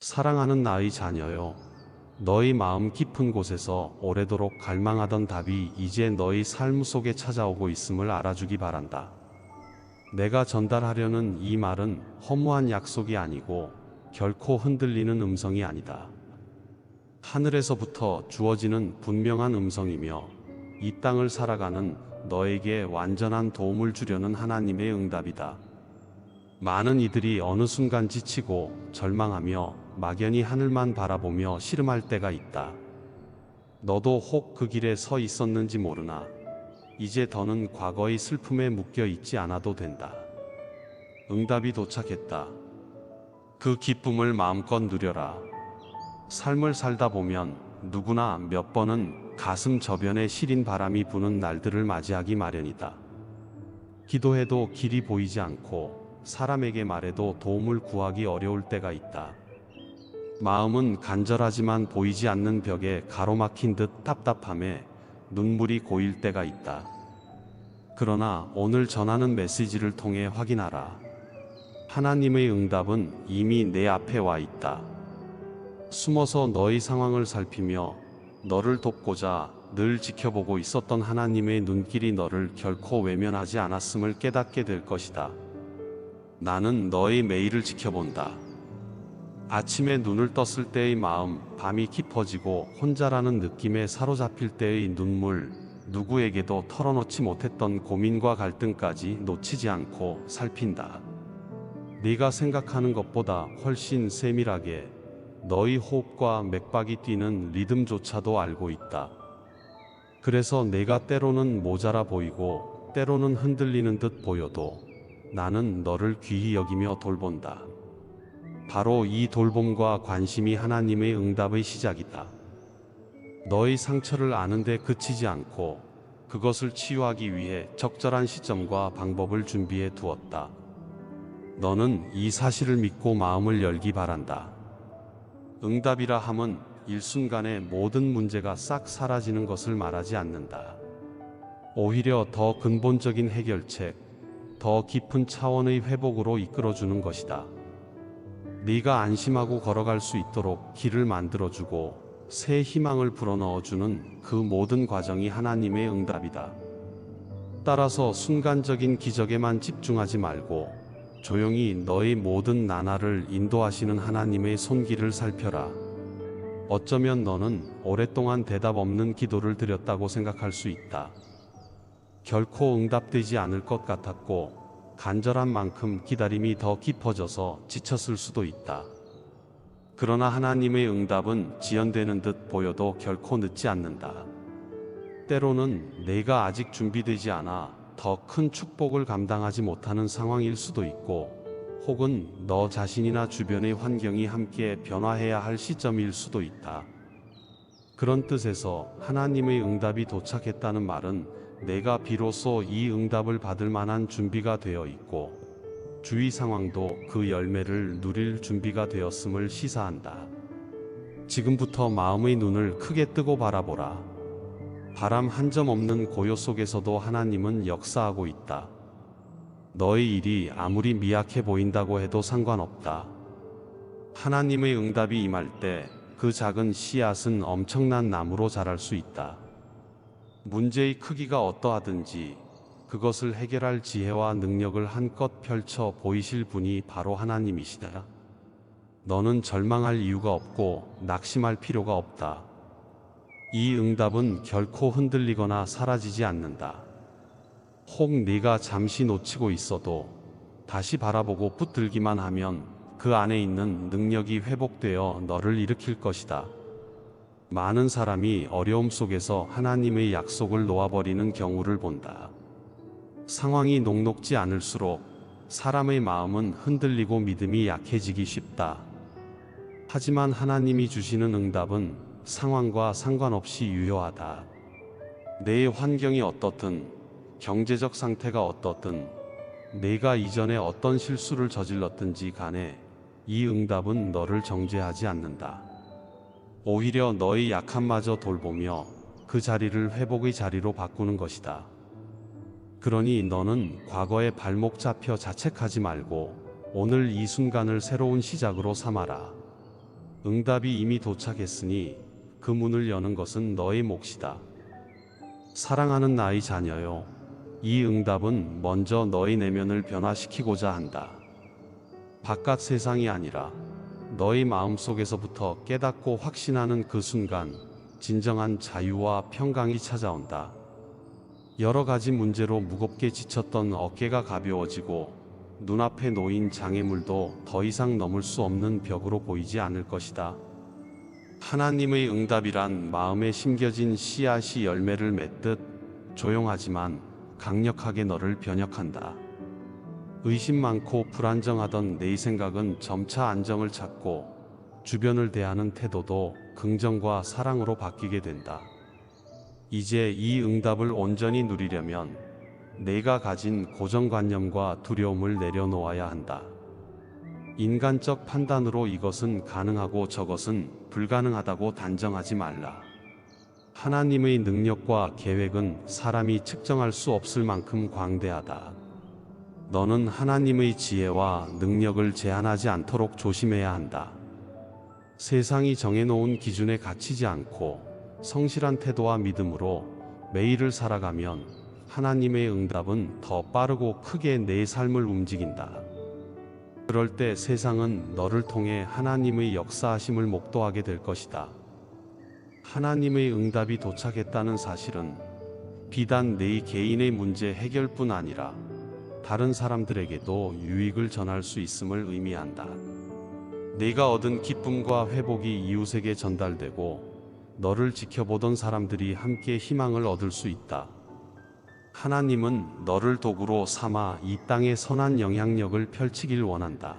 사랑하는 나의 자녀여, 너의 마음 깊은 곳에서 오래도록 갈망하던 답이 이제 너의 삶 속에 찾아오고 있음을 알아주기 바란다. 내가 전달하려는 이 말은 허무한 약속이 아니고 결코 흔들리는 음성이 아니다. 하늘에서부터 주어지는 분명한 음성이며 이 땅을 살아가는 너에게 완전한 도움을 주려는 하나님의 응답이다. 많은 이들이 어느 순간 지치고 절망하며 막연히 하늘만 바라보며 씨름할 때가 있다. 너도 혹 그 길에 서 있었는지 모르나 이제 더는 과거의 슬픔에 묶여 있지 않아도 된다. 응답이 도착했다. 그 기쁨을 마음껏 누려라. 삶을 살다 보면 누구나 몇 번은 가슴 저변에 시린 바람이 부는 날들을 맞이하기 마련이다. 기도해도 길이 보이지 않고 사람에게 말해도 도움을 구하기 어려울 때가 있다. 마음은 간절하지만 보이지 않는 벽에 가로막힌 듯 답답함에 눈물이 고일 때가 있다. 그러나 오늘 전하는 메시지를 통해 확인하라. 하나님의 응답은 이미 내 앞에 와 있다. 숨어서 너의 상황을 살피며 너를 돕고자 늘 지켜보고 있었던 하나님의 눈길이 너를 결코 외면하지 않았음을 깨닫게 될 것이다. 나는 너의 매일을 지켜본다. 아침에 눈을 떴을 때의 마음, 밤이 깊어지고 혼자라는 느낌에 사로잡힐 때의 눈물, 누구에게도 털어놓지 못했던 고민과 갈등까지 놓치지 않고 살핀다. 네가 생각하는 것보다 훨씬 세밀하게 너의 호흡과 맥박이 뛰는 리듬조차도 알고 있다. 그래서 내가 때로는 모자라 보이고 때로는 흔들리는 듯 보여도 나는 너를 귀히 여기며 돌본다. 바로 이 돌봄과 관심이 하나님의 응답의 시작이다. 너의 상처를 아는데 그치지 않고 그것을 치유하기 위해 적절한 시점과 방법을 준비해 두었다. 너는 이 사실을 믿고 마음을 열기 바란다. 응답이라 함은 일순간에 모든 문제가 싹 사라지는 것을 말하지 않는다. 오히려 더 근본적인 해결책, 더 깊은 차원의 회복으로 이끌어주는 것이다. 네가 안심하고 걸어갈 수 있도록 길을 만들어주고 새 희망을 불어넣어주는 그 모든 과정이 하나님의 응답이다. 따라서 순간적인 기적에만 집중하지 말고 조용히 너의 모든 나날을 인도하시는 하나님의 손길을 살펴라. 어쩌면 너는 오랫동안 대답 없는 기도를 드렸다고 생각할 수 있다. 결코 응답되지 않을 것 같았고 간절한 만큼 기다림이 더 깊어져서 지쳤을 수도 있다. 그러나 하나님의 응답은 지연되는 듯 보여도 결코 늦지 않는다. 때로는 내가 아직 준비되지 않아 더 큰 축복을 감당하지 못하는 상황일 수도 있고, 혹은 너 자신이나 주변의 환경이 함께 변화해야 할 시점일 수도 있다. 그런 뜻에서 하나님의 응답이 도착했다는 말은 내가 비로소 이 응답을 받을 만한 준비가 되어 있고 주위 상황도 그 열매를 누릴 준비가 되었음을 시사한다. 지금부터 마음의 눈을 크게 뜨고 바라보라. 바람 한 점 없는 고요 속에서도 하나님은 역사하고 있다. 너의 일이 아무리 미약해 보인다고 해도 상관없다. 하나님의 응답이 임할 때 그 작은 씨앗은 엄청난 나무로 자랄 수 있다. 문제의 크기가 어떠하든지 그것을 해결할 지혜와 능력을 한껏 펼쳐 보이실 분이 바로 하나님이시다. 너는 절망할 이유가 없고 낙심할 필요가 없다. 이 응답은 결코 흔들리거나 사라지지 않는다. 혹 네가 잠시 놓치고 있어도 다시 바라보고 붙들기만 하면 그 안에 있는 능력이 회복되어 너를 일으킬 것이다. 많은 사람이 어려움 속에서 하나님의 약속을 놓아버리는 경우를 본다. 상황이 녹록지 않을수록 사람의 마음은 흔들리고 믿음이 약해지기 쉽다. 하지만 하나님이 주시는 응답은 상황과 상관없이 유효하다. 내 환경이 어떻든, 경제적 상태가 어떻든, 내가 이전에 어떤 실수를 저질렀든지 간에 이 응답은 너를 정죄하지 않는다. 오히려 너의 약함마저 돌보며 그 자리를 회복의 자리로 바꾸는 것이다. 그러니 너는 과거에 발목 잡혀 자책하지 말고 오늘 이 순간을 새로운 시작으로 삼아라. 응답이 이미 도착했으니 그 문을 여는 것은 너의 몫이다. 사랑하는 나의 자녀요. 이 응답은 먼저 너의 내면을 변화시키고자 한다. 바깥 세상이 아니라 너의 마음속에서부터 깨닫고 확신하는 그 순간 진정한 자유와 평강이 찾아온다. 여러 가지 문제로 무겁게 지쳤던 어깨가 가벼워지고 눈앞에 놓인 장애물도 더 이상 넘을 수 없는 벽으로 보이지 않을 것이다. 하나님의 응답이란 마음에 심겨진 씨앗이 열매를 맺듯 조용하지만 강력하게 너를 변혁한다. 의심 많고 불안정하던 내 생각은 점차 안정을 찾고 주변을 대하는 태도도 긍정과 사랑으로 바뀌게 된다. 이제 이 응답을 온전히 누리려면 내가 가진 고정관념과 두려움을 내려놓아야 한다. 인간적 판단으로 이것은 가능하고 저것은 불가능하다고 단정하지 말라. 하나님의 능력과 계획은 사람이 측정할 수 없을 만큼 광대하다. 너는 하나님의 지혜와 능력을 제한하지 않도록 조심해야 한다. 세상이 정해놓은 기준에 갇히지 않고 성실한 태도와 믿음으로 매일을 살아가면 하나님의 응답은 더 빠르고 크게 내 삶을 움직인다. 그럴 때 세상은 너를 통해 하나님의 역사하심을 목도하게 될 것이다. 하나님의 응답이 도착했다는 사실은 비단 내 개인의 문제 해결뿐 아니라 다른 사람들에게도 유익을 전할 수 있음을 의미한다. 내가 얻은 기쁨과 회복이 이웃에게 전달되고 너를 지켜보던 사람들이 함께 희망을 얻을 수 있다. 하나님은 너를 도구로 삼아 이 땅에 선한 영향력을 펼치길 원한다.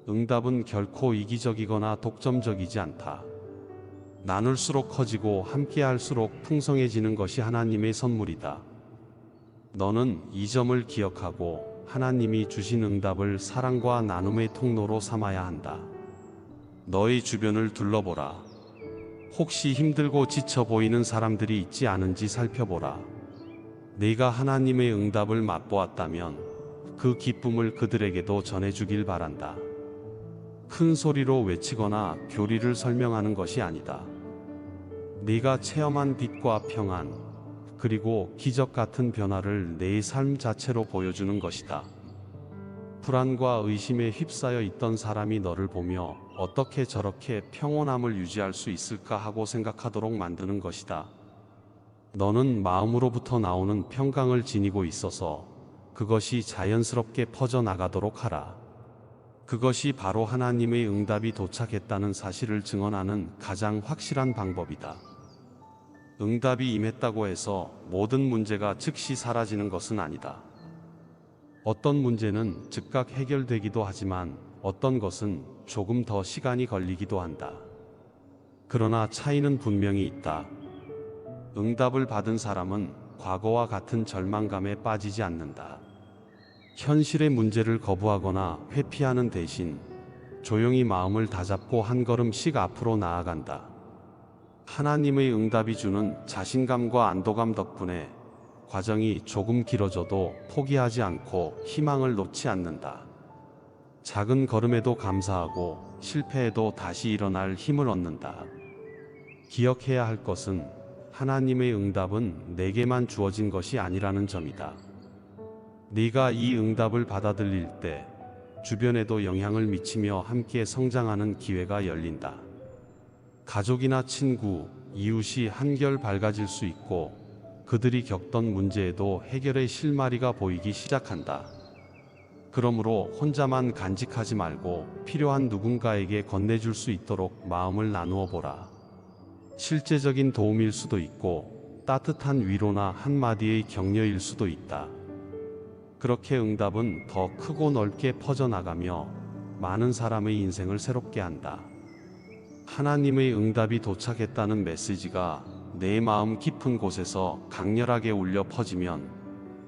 응답은 결코 이기적이거나 독점적이지 않다. 나눌수록 커지고 함께할수록 풍성해지는 것이 하나님의 선물이다. 너는 이 점을 기억하고 하나님이 주신 응답을 사랑과 나눔의 통로로 삼아야 한다. 너의 주변을 둘러보라. 혹시 힘들고 지쳐 보이는 사람들이 있지 않은지 살펴보라. 네가 하나님의 응답을 맛보았다면 그 기쁨을 그들에게도 전해주길 바란다. 큰 소리로 외치거나 교리를 설명하는 것이 아니다. 네가 체험한 빛과 평안, 그리고 기적 같은 변화를 내 삶 자체로 보여주는 것이다. 불안과 의심에 휩싸여 있던 사람이 너를 보며 어떻게 저렇게 평온함을 유지할 수 있을까 하고 생각하도록 만드는 것이다. 너는 마음으로부터 나오는 평강을 지니고 있어서 그것이 자연스럽게 퍼져나가도록 하라. 그것이 바로 하나님의 응답이 도착했다는 사실을 증언하는 가장 확실한 방법이다. 응답이 임했다고 해서 모든 문제가 즉시 사라지는 것은 아니다. 어떤 문제는 즉각 해결되기도 하지만 어떤 것은 조금 더 시간이 걸리기도 한다. 그러나 차이는 분명히 있다. 응답을 받은 사람은 과거와 같은 절망감에 빠지지 않는다. 현실의 문제를 거부하거나 회피하는 대신 조용히 마음을 다잡고 한 걸음씩 앞으로 나아간다. 하나님의 응답이 주는 자신감과 안도감 덕분에 과정이 조금 길어져도 포기하지 않고 희망을 놓지 않는다. 작은 걸음에도 감사하고 실패해도 다시 일어날 힘을 얻는다. 기억해야 할 것은 하나님의 응답은 내게만 주어진 것이 아니라는 점이다. 네가 이 응답을 받아들일 때 주변에도 영향을 미치며 함께 성장하는 기회가 열린다. 가족이나 친구, 이웃이 한결 밝아질 수 있고 그들이 겪던 문제에도 해결의 실마리가 보이기 시작한다. 그러므로 혼자만 간직하지 말고 필요한 누군가에게 건네줄 수 있도록 마음을 나누어 보라. 실제적인 도움일 수도 있고 따뜻한 위로나 한마디의 격려일 수도 있다. 그렇게 응답은 더 크고 넓게 퍼져나가며 많은 사람의 인생을 새롭게 한다. 하나님의 응답이 도착했다는 메시지가 내 마음 깊은 곳에서 강렬하게 울려 퍼지면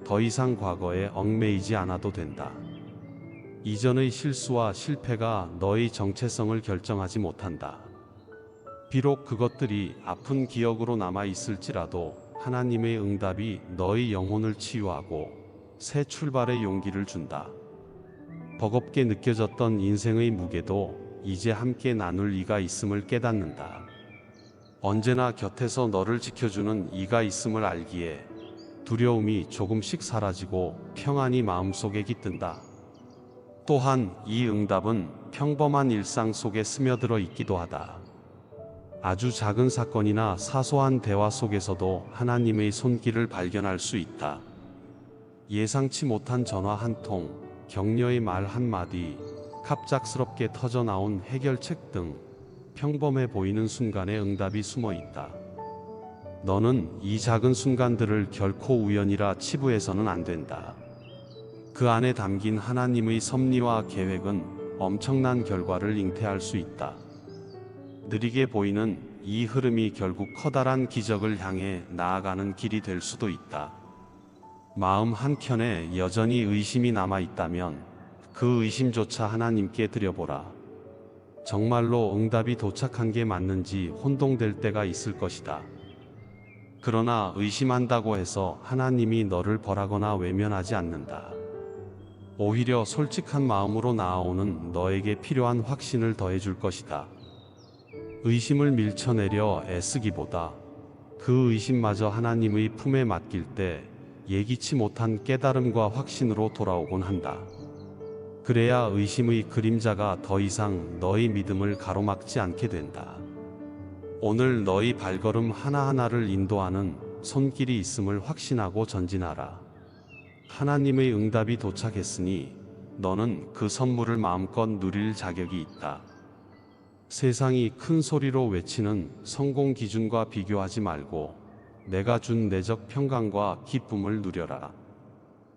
더 이상 과거에 얽매이지 않아도 된다. 이전의 실수와 실패가 너의 정체성을 결정하지 못한다. 비록 그것들이 아픈 기억으로 남아 있을지라도 하나님의 응답이 너의 영혼을 치유하고 새 출발의 용기를 준다. 버겁게 느껴졌던 인생의 무게도 이제 함께 나눌 이가 있음을 깨닫는다. 언제나 곁에서 너를 지켜주는 이가 있음을 알기에 두려움이 조금씩 사라지고 평안이 마음속에 깃든다. 또한 이 응답은 평범한 일상 속에 스며들어 있기도 하다. 아주 작은 사건이나 사소한 대화 속에서도 하나님의 손길을 발견할 수 있다. 예상치 못한 전화 한 통, 격려의 말 한마디, 갑작스럽게 터져나온 해결책 등 평범해 보이는 순간에 응답이 숨어 있다. 너는 이 작은 순간들을 결코 우연이라 치부해서는 안 된다. 그 안에 담긴 하나님의 섭리와 계획은 엄청난 결과를 잉태할 수 있다. 느리게 보이는 이 흐름이 결국 커다란 기적을 향해 나아가는 길이 될 수도 있다. 마음 한켠에 여전히 의심이 남아 있다면 그 의심조차 하나님께 드려보라. 정말로 응답이 도착한 게 맞는지 혼동될 때가 있을 것이다. 그러나 의심한다고 해서 하나님이 너를 벌하거나 외면하지 않는다. 오히려 솔직한 마음으로 나아오는 너에게 필요한 확신을 더해줄 것이다. 의심을 밀쳐내려 애쓰기보다 그 의심마저 하나님의 품에 맡길 때 예기치 못한 깨달음과 확신으로 돌아오곤 한다. 그래야 의심의 그림자가 더 이상 너의 믿음을 가로막지 않게 된다. 오늘 너의 발걸음 하나하나를 인도하는 손길이 있음을 확신하고 전진하라. 하나님의 응답이 도착했으니 너는 그 선물을 마음껏 누릴 자격이 있다. 세상이 큰 소리로 외치는 성공 기준과 비교하지 말고 내가 준 내적 평강과 기쁨을 누려라.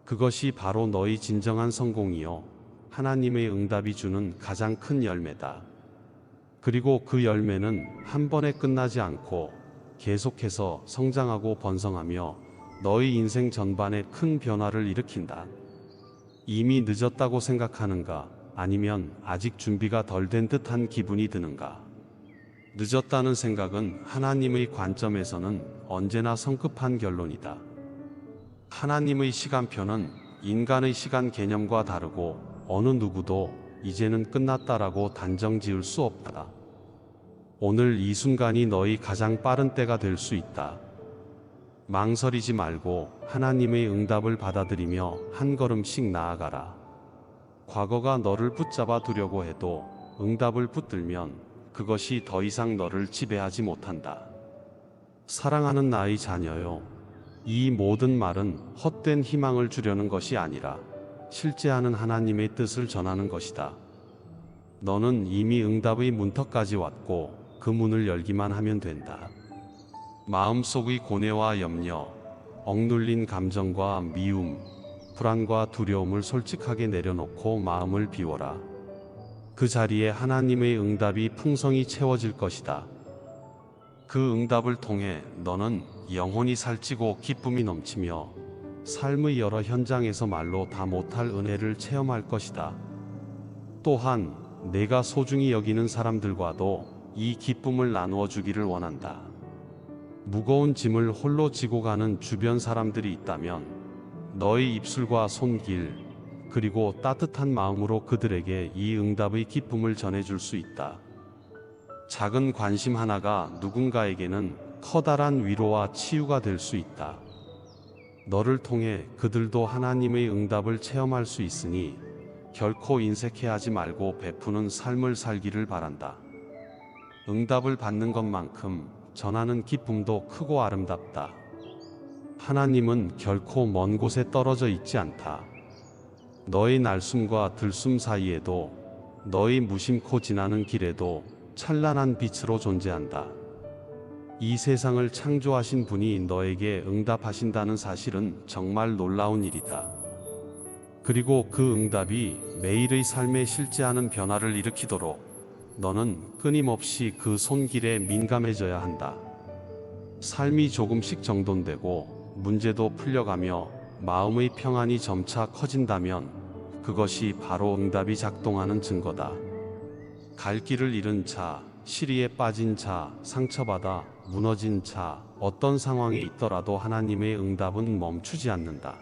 그것이 바로 너의 진정한 성공이요 하나님의 응답이 주는 가장 큰 열매다. 그리고 그 열매는 한 번에 끝나지 않고 계속해서 성장하고 번성하며 너의 인생 전반에 큰 변화를 일으킨다. 이미 늦었다고 생각하는가? 아니면 아직 준비가 덜 된 듯한 기분이 드는가? 늦었다는 생각은 하나님의 관점에서는 언제나 성급한 결론이다. 하나님의 시간표는 인간의 시간 개념과 다르고 어느 누구도 이제는 끝났다라고 단정 지을 수 없다. 오늘 이 순간이 너의 가장 빠른 때가 될 수 있다. 망설이지 말고 하나님의 응답을 받아들이며 한 걸음씩 나아가라. 과거가 너를 붙잡아 두려고 해도 응답을 붙들면 그것이 더 이상 너를 지배하지 못한다. 사랑하는 나의 자녀요. 이 모든 말은 헛된 희망을 주려는 것이 아니라 실제하는 하나님의 뜻을 전하는 것이다. 너는 이미 응답의 문턱까지 왔고 그 문을 열기만 하면 된다. 마음속의 고뇌와 염려, 억눌린 감정과 미움, 불안과 두려움을 솔직하게 내려놓고 마음을 비워라. 그 자리에 하나님의 응답이 풍성히 채워질 것이다. 그 응답을 통해 너는 영혼이 살찌고 기쁨이 넘치며 삶의 여러 현장에서 말로 다 못할 은혜를 체험할 것이다. 또한 내가 소중히 여기는 사람들과도 이 기쁨을 나누어 주기를 원한다. 무거운 짐을 홀로 지고 가는 주변 사람들이 있다면 너의 입술과 손길 그리고 따뜻한 마음으로 그들에게 이 응답의 기쁨을 전해줄 수 있다. 작은 관심 하나가 누군가에게는 커다란 위로와 치유가 될 수 있다. 너를 통해 그들도 하나님의 응답을 체험할 수 있으니 결코 인색해하지 말고 베푸는 삶을 살기를 바란다. 응답을 받는 것만큼 전하는 기쁨도 크고 아름답다. 하나님은 결코 먼 곳에 떨어져 있지 않다. 너의 날숨과 들숨 사이에도 너의 무심코 지나는 길에도 찬란한 빛으로 존재한다. 이 세상을 창조하신 분이 너에게 응답하신다는 사실은 정말 놀라운 일이다. 그리고 그 응답이 매일의 삶에 실제하는 변화를 일으키도록 너는 끊임없이 그 손길에 민감해져야 한다. 삶이 조금씩 정돈되고 문제도 풀려가며 마음의 평안이 점차 커진다면 그것이 바로 응답이 작동하는 증거다. 갈 길을 잃은 자, 시리에 빠진 자, 상처받아 무너진 자, 어떤 상황에 있더라도 하나님의 응답은 멈추지 않는다.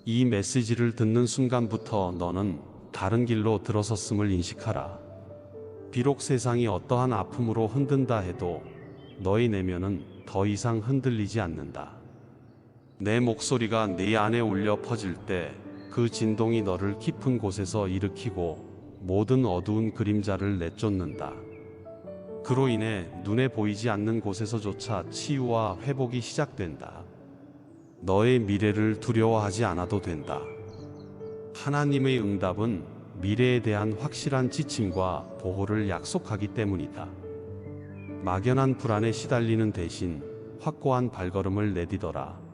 이 메시지를 듣는 순간부터 너는 다른 길로 들어섰음을 인식하라. 비록 세상이 어떠한 아픔으로 흔든다 해도 너의 내면은 더 이상 흔들리지 않는다. 내 목소리가 네 안에 울려 퍼질 때 그 진동이 너를 깊은 곳에서 일으키고 모든 어두운 그림자를 내쫓는다. 그로 인해 눈에 보이지 않는 곳에서조차 치유와 회복이 시작된다. 너의 미래를 두려워하지 않아도 된다. 하나님의 응답은 미래에 대한 확실한 지침과 보호를 약속하기 때문이다. 막연한 불안에 시달리는 대신 확고한 발걸음을 내디뎌라.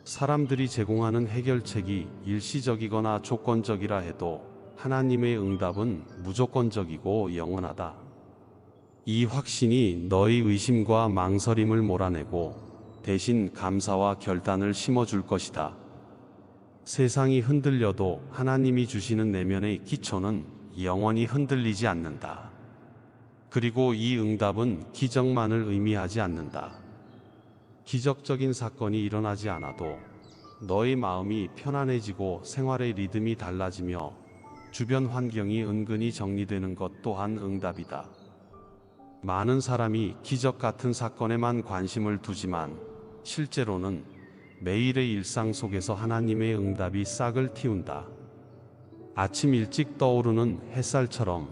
사람들이 제공하는 해결책이 일시적이거나 조건적이라 해도 하나님의 응답은 무조건적이고 영원하다. 이 확신이 너의 의심과 망설임을 몰아내고 대신 감사와 결단을 심어줄 것이다. 세상이 흔들려도 하나님이 주시는 내면의 기초는 영원히 흔들리지 않는다. 그리고 이 응답은 기적만을 의미하지 않는다. 기적적인 사건이 일어나지 않아도 너의 마음이 편안해지고 생활의 리듬이 달라지며 주변 환경이 은근히 정리되는 것 또한 응답이다. 많은 사람이 기적 같은 사건에만 관심을 두지만 실제로는 매일의 일상 속에서 하나님의 응답이 싹을 틔운다. 아침 일찍 떠오르는 햇살처럼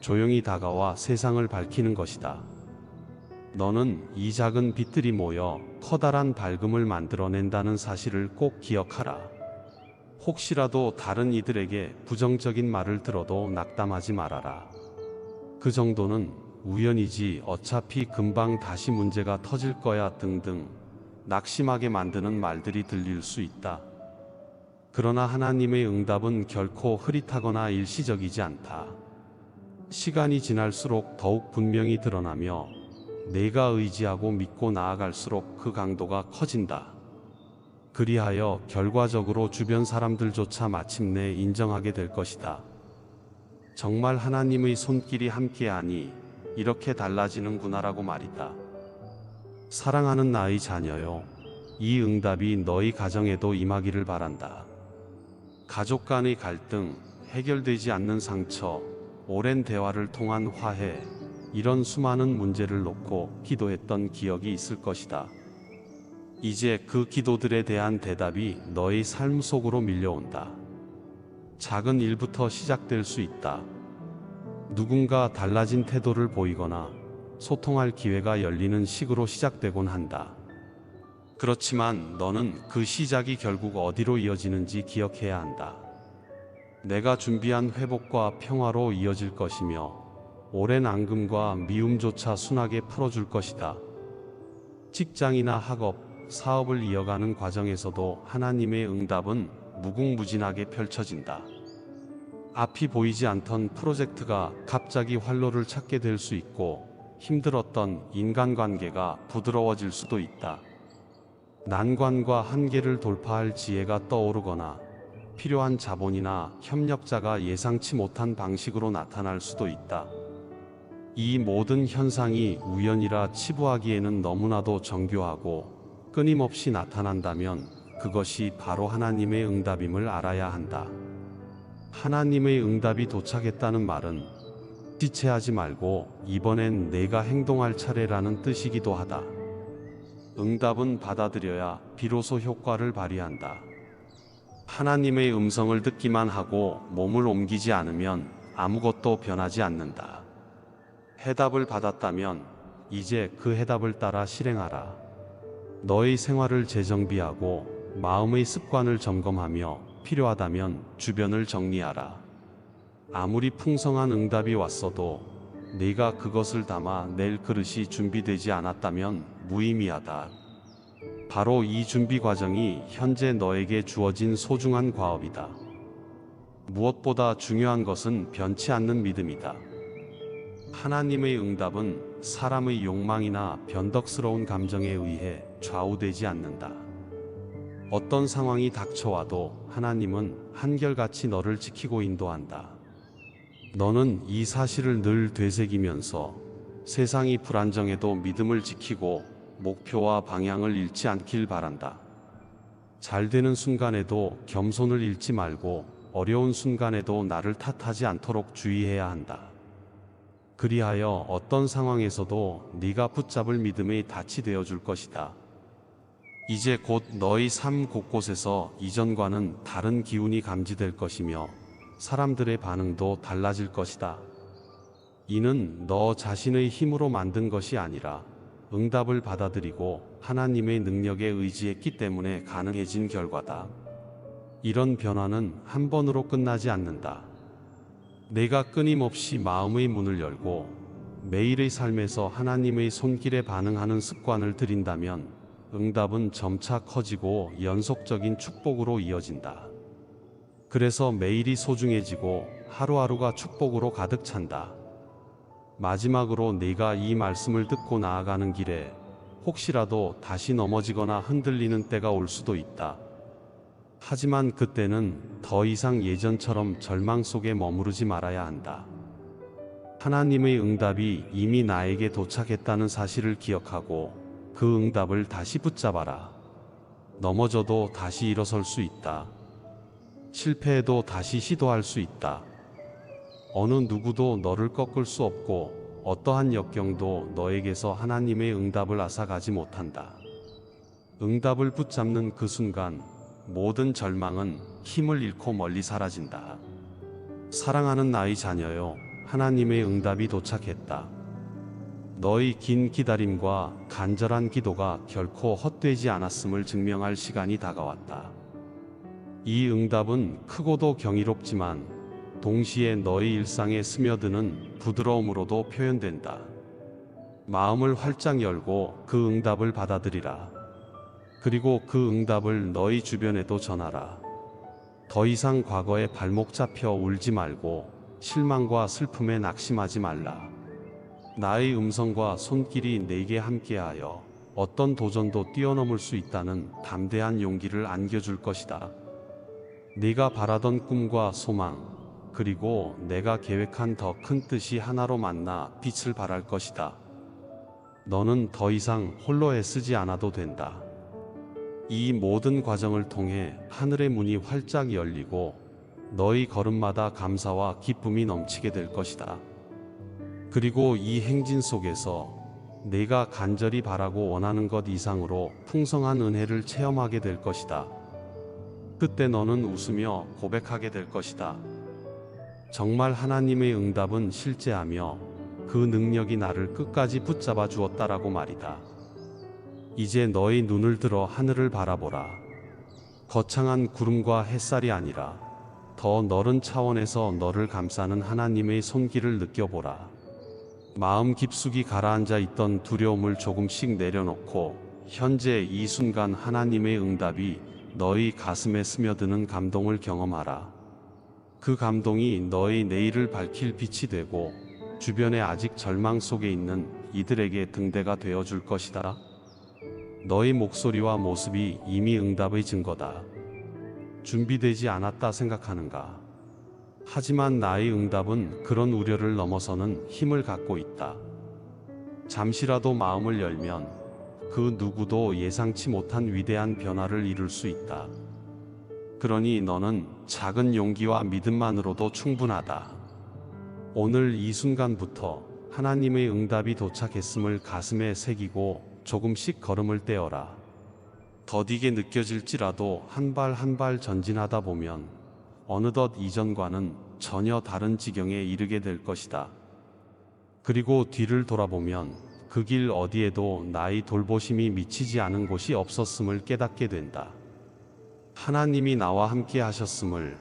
조용히 다가와 세상을 밝히는 것이다. 너는 이 작은 빛들이 모여 커다란 밝음을 만들어낸다는 사실을 꼭 기억하라. 혹시라도 다른 이들에게 부정적인 말을 들어도 낙담하지 말아라. 그 정도는 우연이지 어차피 금방 다시 문제가 터질 거야 등등 낙심하게 만드는 말들이 들릴 수 있다. 그러나 하나님의 응답은 결코 흐릿하거나 일시적이지 않다. 시간이 지날수록 더욱 분명히 드러나며 내가 의지하고 믿고 나아갈수록 그 강도가 커진다. 그리하여 결과적으로 주변 사람들조차 마침내 인정하게 될 것이다. 정말 하나님의 손길이 함께하니 이렇게 달라지는구나라고 말이다. 사랑하는 나의 자녀요, 이 응답이 너희 가정에도 임하기를 바란다. 가족 간의 갈등, 해결되지 않는 상처, 오랜 대화를 통한 화해, 이런 수많은 문제를 놓고 기도했던 기억이 있을 것이다. 이제 그 기도들에 대한 대답이 너의 삶 속으로 밀려온다. 작은 일부터 시작될 수 있다. 누군가 달라진 태도를 보이거나 소통할 기회가 열리는 식으로 시작되곤 한다. 그렇지만 너는 그 시작이 결국 어디로 이어지는지 기억해야 한다. 내가 준비한 회복과 평화로 이어질 것이며 오랜 앙금과 미움조차 순하게 풀어줄 것이다. 직장이나 학업, 사업을 이어가는 과정에서도 하나님의 응답은 무궁무진하게 펼쳐진다. 앞이 보이지 않던 프로젝트가 갑자기 활로를 찾게 될 수 있고 힘들었던 인간관계가 부드러워질 수도 있다. 난관과 한계를 돌파할 지혜가 떠오르거나 필요한 자본이나 협력자가 예상치 못한 방식으로 나타날 수도 있다. 이 모든 현상이 우연이라 치부하기에는 너무나도 정교하고 끊임없이 나타난다면 그것이 바로 하나님의 응답임을 알아야 한다. 하나님의 응답이 도착했다는 말은 지체하지 말고 이번엔 내가 행동할 차례라는 뜻이기도 하다. 응답은 받아들여야 비로소 효과를 발휘한다. 하나님의 음성을 듣기만 하고 몸을 옮기지 않으면 아무것도 변하지 않는다. 해답을 받았다면 이제 그 해답을 따라 실행하라. 너의 생활을 재정비하고 마음의 습관을 점검하며 필요하다면 주변을 정리하라. 아무리 풍성한 응답이 왔어도 네가 그것을 담아 낼 그릇이 준비되지 않았다면 무의미하다. 바로 이 준비 과정이 현재 너에게 주어진 소중한 과업이다. 무엇보다 중요한 것은 변치 않는 믿음이다. 하나님의 응답은 사람의 욕망이나 변덕스러운 감정에 의해 좌우되지 않는다. 어떤 상황이 닥쳐와도 하나님은 한결같이 너를 지키고 인도한다. 너는 이 사실을 늘 되새기면서 세상이 불안정해도 믿음을 지키고 목표와 방향을 잃지 않길 바란다. 잘 되는 순간에도 겸손을 잃지 말고 어려운 순간에도 나를 탓하지 않도록 주의해야 한다. 그리하여 어떤 상황에서도 네가 붙잡을 믿음의 닻이 되어 줄 것이다. 이제 곧 너희 삶 곳곳에서 이전과는 다른 기운이 감지될 것이며 사람들의 반응도 달라질 것이다. 이는 너 자신의 힘으로 만든 것이 아니라 응답을 받아들이고 하나님의 능력에 의지했기 때문에 가능해진 결과다. 이런 변화는 한 번으로 끝나지 않는다. 내가 끊임없이 마음의 문을 열고 매일의 삶에서 하나님의 손길에 반응하는 습관을 들인다면 응답은 점차 커지고 연속적인 축복으로 이어진다. 그래서 매일이 소중해지고 하루하루가 축복으로 가득 찬다. 마지막으로 네가 이 말씀을 듣고 나아가는 길에 혹시라도 다시 넘어지거나 흔들리는 때가 올 수도 있다. 하지만 그때는 더 이상 예전처럼 절망 속에 머무르지 말아야 한다. 하나님의 응답이 이미 나에게 도착했다는 사실을 기억하고 그 응답을 다시 붙잡아라. 넘어져도 다시 일어설 수 있다. 실패해도 다시 시도할 수 있다. 어느 누구도 너를 꺾을 수 없고 어떠한 역경도 너에게서 하나님의 응답을 앗아가지 못한다. 응답을 붙잡는 그 순간 모든 절망은 힘을 잃고 멀리 사라진다. 사랑하는 나의 자녀여, 하나님의 응답이 도착했다. 너의 긴 기다림과 간절한 기도가 결코 헛되지 않았음을 증명할 시간이 다가왔다. 이 응답은 크고도 경이롭지만 동시에 너의 일상에 스며드는 부드러움으로도 표현된다. 마음을 활짝 열고 그 응답을 받아들이라. 그리고 그 응답을 너희 주변에도 전하라. 더 이상 과거에 발목 잡혀 울지 말고 실망과 슬픔에 낙심하지 말라. 나의 음성과 손길이 내게 함께하여 어떤 도전도 뛰어넘을 수 있다는 담대한 용기를 안겨줄 것이다. 네가 바라던 꿈과 소망, 그리고 내가 계획한 더 큰 뜻이 하나로 만나 빛을 발할 것이다. 너는 더 이상 홀로 애쓰지 않아도 된다. 이 모든 과정을 통해 하늘의 문이 활짝 열리고 너희 걸음마다 감사와 기쁨이 넘치게 될 것이다. 그리고 이 행진 속에서 내가 간절히 바라고 원하는 것 이상으로 풍성한 은혜를 체험하게 될 것이다. 그때 너는 웃으며 고백하게 될 것이다. 정말 하나님의 응답은 실제하며 그 능력이 나를 끝까지 붙잡아 주었다라고 말이다. 이제 너의 눈을 들어 하늘을 바라보라. 거창한 구름과 햇살이 아니라 더 넓은 차원에서 너를 감싸는 하나님의 손길을 느껴보라. 마음 깊숙이 가라앉아 있던 두려움을 조금씩 내려놓고 현재 이 순간 하나님의 응답이 너의 가슴에 스며드는 감동을 경험하라. 그 감동이 너의 내일을 밝힐 빛이 되고 주변에 아직 절망 속에 있는 이들에게 등대가 되어줄 것이다. 너의 목소리와 모습이 이미 응답의 증거다. 준비되지 않았다 생각하는가? 하지만 나의 응답은 그런 우려를 넘어서는 힘을 갖고 있다. 잠시라도 마음을 열면 그 누구도 예상치 못한 위대한 변화를 이룰 수 있다. 그러니 너는 작은 용기와 믿음만으로도 충분하다. 오늘 이 순간부터 하나님의 응답이 도착했음을 가슴에 새기고 조금씩 걸음을 떼어라. 더디게 느껴질지라도 한 발 한 발 전진하다 보면 어느덧 이전과는 전혀 다른 지경에 이르게 될 것이다. 그리고 뒤를 돌아보면 그 길 어디에도 나의 돌보심이 미치지 않은 곳이 없었음을 깨닫게 된다. 하나님이 나와 함께 하셨음을,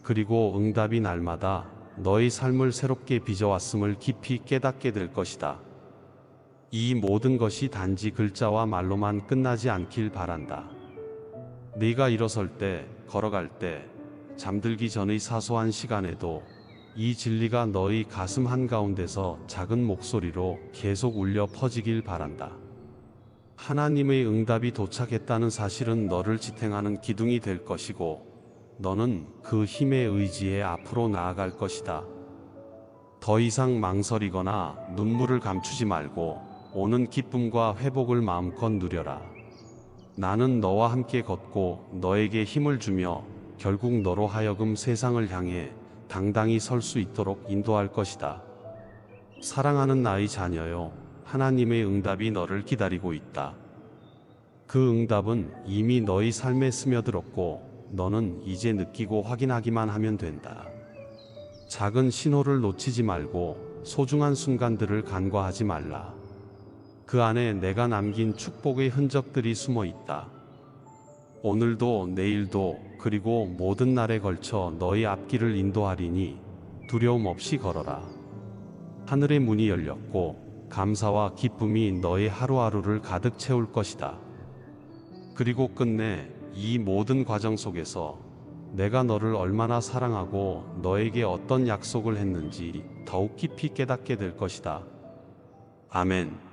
그리고 응답이 날마다 너의 삶을 새롭게 빚어왔음을 깊이 깨닫게 될 것이다. 이 모든 것이 단지 글자와 말로만 끝나지 않길 바란다. 네가 일어설 때, 걸어갈 때, 잠들기 전의 사소한 시간에도 이 진리가 너의 가슴 한가운데서 작은 목소리로 계속 울려 퍼지길 바란다. 하나님의 응답이 도착했다는 사실은 너를 지탱하는 기둥이 될 것이고 너는 그 힘에 의지해 앞으로 나아갈 것이다. 더 이상 망설이거나 눈물을 감추지 말고 오는 기쁨과 회복을 마음껏 누려라. 나는 너와 함께 걷고 너에게 힘을 주며 결국 너로 하여금 세상을 향해 당당히 설 수 있도록 인도할 것이다. 사랑하는 나의 자녀여, 하나님의 응답이 너를 기다리고 있다. 그 응답은 이미 너희 삶에 스며들었고 너는 이제 느끼고 확인하기만 하면 된다. 작은 신호를 놓치지 말고 소중한 순간들을 간과하지 말라. 그 안에 내가 남긴 축복의 흔적들이 숨어 있다. 오늘도 내일도 그리고 모든 날에 걸쳐 너희 앞길을 인도하리니 두려움 없이 걸어라. 하늘의 문이 열렸고 감사와 기쁨이 너의 하루하루를 가득 채울 것이다. 그리고 끝내 이 모든 과정 속에서 내가 너를 얼마나 사랑하고 너에게 어떤 약속을 했는지 더욱 깊이 깨닫게 될 것이다. 아멘.